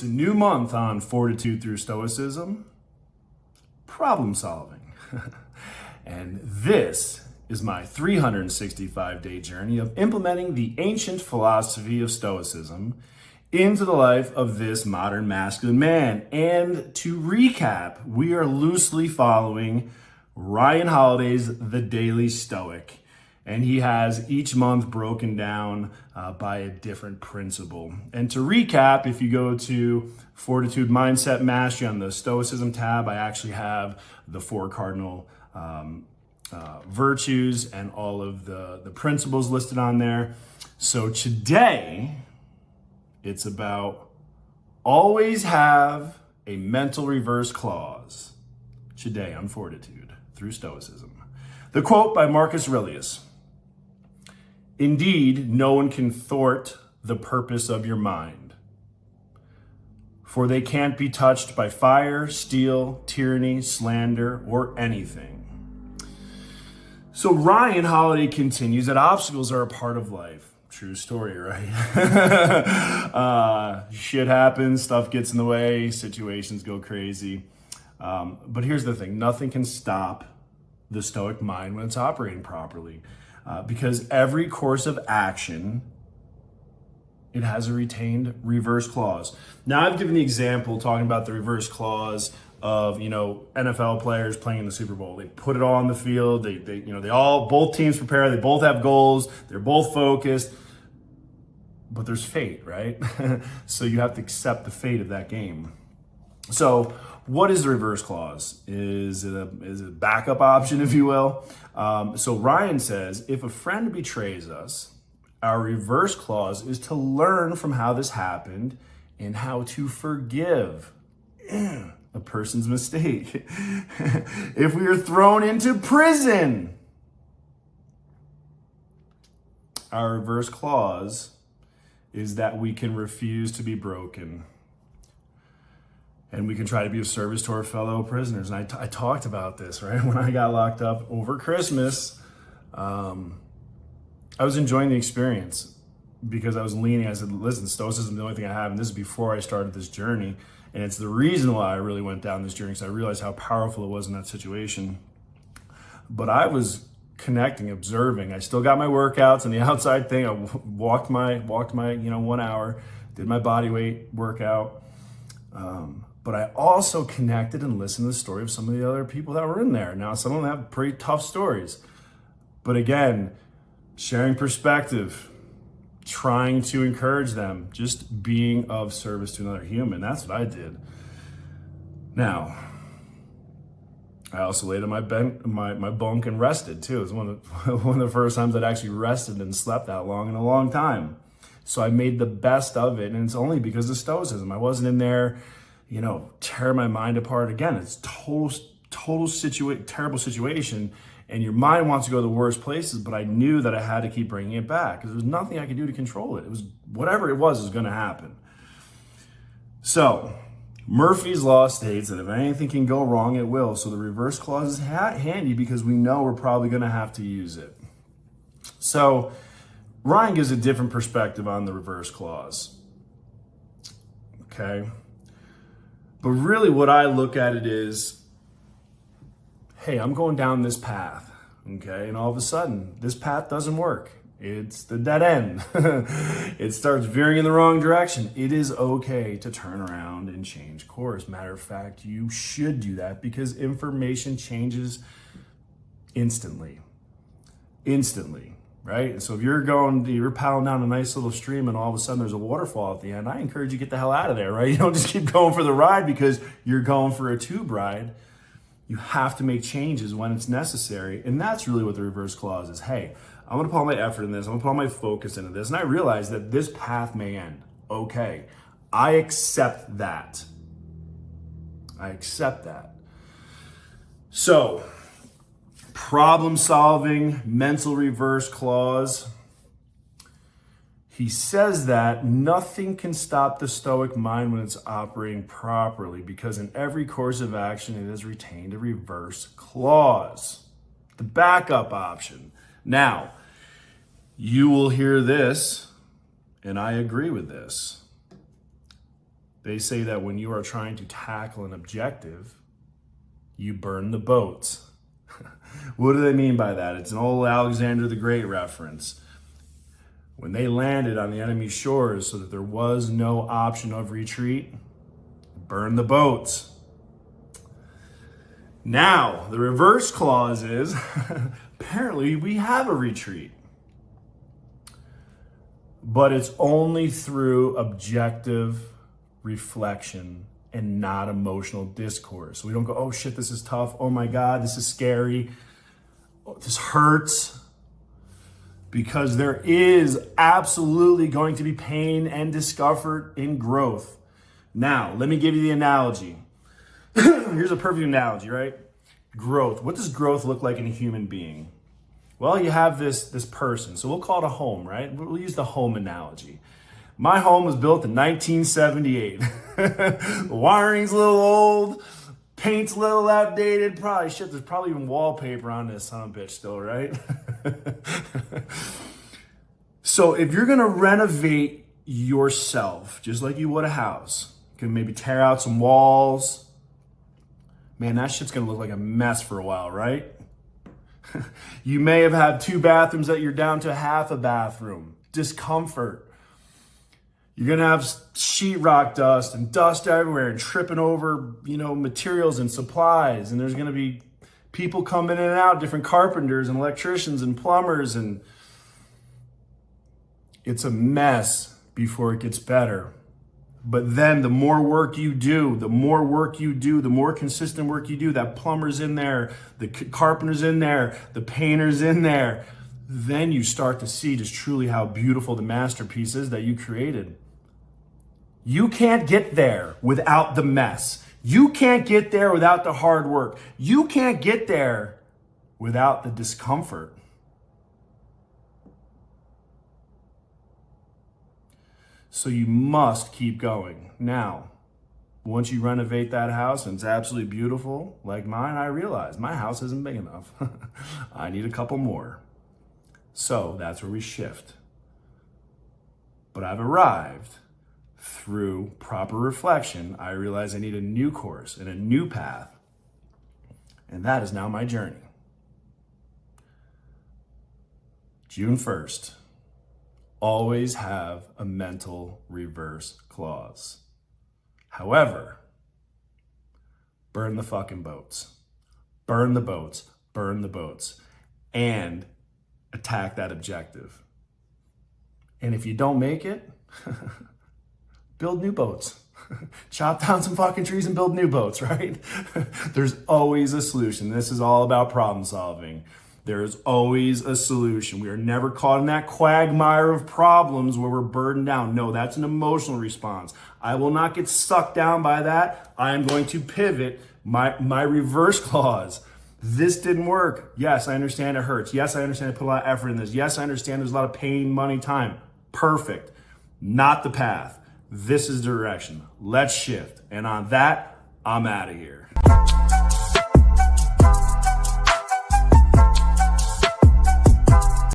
It's a new month on Fortitude Through Stoicism, problem solving. And this is my 365-day journey of implementing the ancient philosophy of Stoicism into the life of this modern masculine man. And to recap, we are loosely following Ryan Holiday's The Daily Stoic. And he has each month broken down by a different principle. And to recap, if you go to Fortitude Mindset Mastery on the Stoicism tab, I actually have the 4 cardinal virtues and all of the principles listed on there. So today, it's about always have a mental reverse clause. Today on Fortitude Through Stoicism. The quote by Marcus Aurelius. Indeed, no one can thwart the purpose of your mind, for they can't be touched by fire, steel, tyranny, slander, or anything. So Ryan Holiday continues that obstacles are a part of life. True story, right? Shit happens, stuff gets in the way, situations go crazy. But here's the thing, nothing can stop the Stoic mind when it's operating properly. Because every course of action, it has a retained reverse clause. Now, I've given the example talking about the reverse clause of, NFL players playing in the Super Bowl. They put it all on the field. Both teams prepare. They both have goals. They're both focused. But there's fate, right? So you have to accept the fate of that game. So what is the reverse clause? Is it a backup option, if you will? So Ryan says, if a friend betrays us, our reverse clause is to learn from how this happened and how to forgive a person's mistake. If we are thrown into prison, our reverse clause is that we can refuse to be broken. And we can try to be of service to our fellow prisoners. And I talked about this, right? When I got locked up over Christmas, I was enjoying the experience because I was leaning. I said, listen, Stoicism is the only thing I have. And this is before I started this journey. And it's the reason why I really went down this journey, because I realized how powerful it was in that situation. But I was connecting, observing. I still got my workouts and the outside thing. I walked my 1 hour, did my body weight workout. But I also connected and listened to the story of some of the other people that were in there. Now, some of them have pretty tough stories. But again, sharing perspective, trying to encourage them, just being of service to another human. That's what I did. Now, I also laid on my bunk and rested too. It was one of the first times I'd actually rested and slept that long in a long time. So I made the best of it, and it's only because of Stoicism. I wasn't in there, tear my mind apart. Again, it's terrible situation, and your mind wants to go to the worst places, but I knew that I had to keep bringing it back because there was nothing I could do to control it. It was whatever it was going to happen. So Murphy's Law states that if anything can go wrong, it will. So the reverse clause is handy because we know we're probably going to have to use it. So Ryan gives a different perspective on the reverse clause. Okay. But really what I look at it is, hey, I'm going down this path. Okay. And all of a sudden, this path doesn't work. It's the dead end. It starts veering in the wrong direction. It is okay to turn around and change course. Matter of fact, you should do that because information changes instantly. Right? And so if you're paddling down a nice little stream and all of a sudden there's a waterfall at the end, I encourage you to get the hell out of there, right? You don't just keep going for the ride because you're going for a tube ride. You have to make changes when it's necessary. And that's really what the reverse clause is. Hey, I'm going to put all my effort in this. I'm going to put all my focus into this. And I realize that this path may end. Okay. I accept that. So, problem solving, mental reverse clause. He says that nothing can stop the Stoic mind when it's operating properly because in every course of action, it has retained a reverse clause, the backup option. Now, you will hear this, and I agree with this. They say that when you are trying to tackle an objective, you burn the boats. What do they mean by that? It's an old Alexander the Great reference. When they landed on the enemy shores so that there was no option of retreat, burn the boats. Now, the reverse clause is, apparently we have a retreat. But it's only through objective reflection and not emotional discourse. So we don't go, oh shit, this is tough. Oh my God, this is scary. Oh, this hurts. Because there is absolutely going to be pain and discomfort in growth. Now, let me give you the analogy. Here's a perfect analogy, right? Growth. What does growth look like in a human being? Well, you have this person. So we'll call it a home, right? We'll use the home analogy. My home was built in 1978. The wiring's a little old, paint's a little outdated. Probably shit, there's probably even wallpaper on this son of a bitch still, right? So if you're gonna renovate yourself, just like you would a house, you can maybe tear out some walls. Man, that shit's gonna look like a mess for a while, right? You may have had 2 bathrooms that you're down to half a bathroom. Discomfort. You're gonna have sheetrock dust and dust everywhere and tripping over, materials and supplies. And there's gonna be people coming in and out, different carpenters and electricians and plumbers, and it's a mess before it gets better. But then the more work you do, the more consistent work you do, that plumber's in there, the carpenter's in there, the painter's in there, then you start to see just truly how beautiful the masterpiece is that you created. You can't get there without the mess. You can't get there without the hard work. You can't get there without the discomfort. So you must keep going. Now, once you renovate that house and it's absolutely beautiful, like mine, I realize my house isn't big enough. I need a couple more. So that's where we shift. But I've arrived through proper reflection. I realize I need a new course and a new path. And that is now my journey. June 1st. Always have a mental reverse clause. However, burn the fucking boats. Burn the boats. Burn the boats. And attack that objective. And if you don't make it, build new boats. Chop down some fucking trees and build new boats, right? There's always a solution. This is all about problem solving. There is always a solution. We are never caught in that quagmire of problems where we're burdened down. No, that's an emotional response. I will not get sucked down by that. I am going to pivot my reverse clause. This didn't work. Yes, I understand it hurts. Yes, I understand I put a lot of effort in this. Yes, I understand there's a lot of pain, money, time. Perfect. Not the path. This is the direction. Let's shift. And on that, I'm out of here.